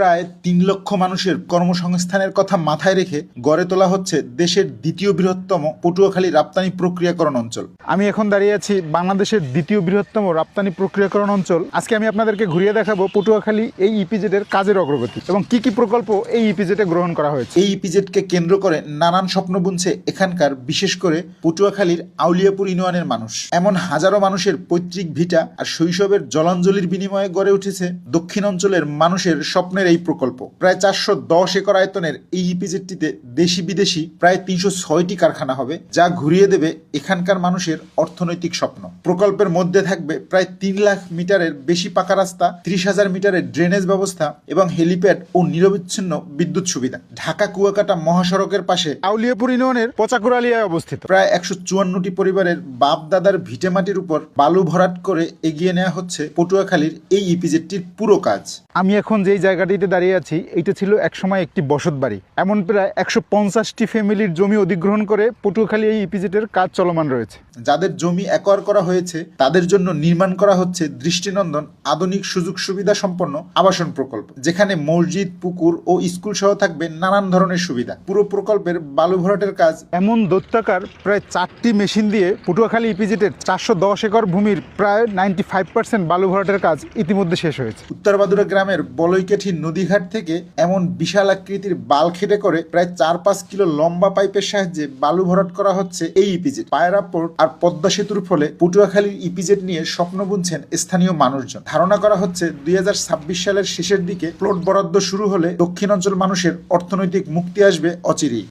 প্রায় ৩ লক্ষ মানুষের কর্মসংস্থানের কথা মাথায় রেখে গড়ে তোলা হচ্ছে দেশের দ্বিতীয় বৃহত্তম পটুয়াখালী রপ্তানি প্রক্রিয়াকরণ অঞ্চল। আমি এখন দাঁড়িয়ে আছি বাংলাদেশের দ্বিতীয় বৃহত্তম রপ্তানি প্রক্রিয়াকরণ অঞ্চল। আজকে আমি আপনাদেরকে ঘুরিয়ে দেখাবো পটুয়াখালী এই ইপিজেড এর কাজের অগ্রগতি এবং কি কি প্রকল্প এই ইপিজেডে গ্রহণ করা হয়েছে। এই ইপিজেডকে কেন্দ্র করে নানান স্বপ্ন বুনছে এখানকার, বিশেষ করে পটুয়াখালীর আউলিয়াপুর ইউনিয়নের মানুষ। এমন হাজারো মানুষের পৈতৃক ভিটা আর শৈশবের জলাঞ্জলির বিনিময়ে গড়ে উঠেছে দক্ষিণ অঞ্চলের মানুষের স্বপ্নের এই প্রকল্প। প্রায় 410 একর আয়তনের এই ইপিজেডটিতে দেশি বিদেশি প্রায় 306টি কারখানা হবে, যা ঘুরিয়ে দেবে এখানকার মানুষের অর্থনৈতিক স্বপ্ন। প্রকল্পের মধ্যে থাকবে প্রায় 3 লাখ মিটারের বেশি পাকা রাস্তা, 30,000 মিটারের ড্রেনেজ ব্যবস্থা এবং হেলিপ্যাড ও নিরবিচ্ছিন্ন বিদ্যুৎ সুবিধা। ঢাকা কুয়াকাটা মহাসড়কের পাশে আউলিয়াপুর ইউনিয়নের পচাকুরালিয়ায় অবস্থিত প্রায় 154টি পরিবারের বাপ দাদার ভিটেমাটির উপর বালু ভরাট করে এগিয়ে নেওয়া হচ্ছে পটুয়াখালীর এই ইপিজেডটির পুরো কাজ। আমি এখন যেই জায়গাটিতে দাঁড়িয়ে আছি, এটা ছিল একসময় একটি বসত বাড়ি। এমন প্রায় 150টি ফ্যামিলির জমি অধিগ্রহণ করে পটুয়াখালী এই ইপিজেডের কাজ চলমান রয়েছে। যাদের জমি অ্যাকোয়ার করা হয়েছে তাদের জন্য নির্মাণ করা হচ্ছে দৃষ্টিনন্দন আধুনিক সুযোগ সুবিধা সম্পন্ন আবাসন প্রকল্প, যেখানে মসজিদ, পুকুর ও স্কুল সহ থাকবে নানান ধরনের সুবিধা। পুরো প্রকল্পের বালু ভরাটের কাজ এমন দৈত্যাকার প্রায় 4টি মেশিন দিয়ে পটুয়াখালী ইপিজেডের 410 একর ভূমির প্রায় 95% বালু ভরাটের কাজ ইতিমধ্যে শেষ হয়েছে। উত্তরবাদুরা গ্রামের বলইকাঠি নদীঘাট থেকে এমন বিশাল আকৃতির বাল খেটে করে প্রায় 4-5 কিলো লম্বা পাইপের সাহায্যে বালু ভরাট করা হচ্ছে এই ইপিজেড। পায়রা পোর্ট আর পদ্মা সেতুর ফলে পটুয়াখালীর ইপিজেড নিয়ে স্বপ্ন বুনছেন স্থানীয় মানুষজন। ধারণা করা হচ্ছে 2026 সালের শেষের দিকে প্লট বরাদ্দ শুরু হলে দক্ষিণ অঞ্চল মানুষের অর্থনৈতিক মুক্তি আসবে অচিরেই।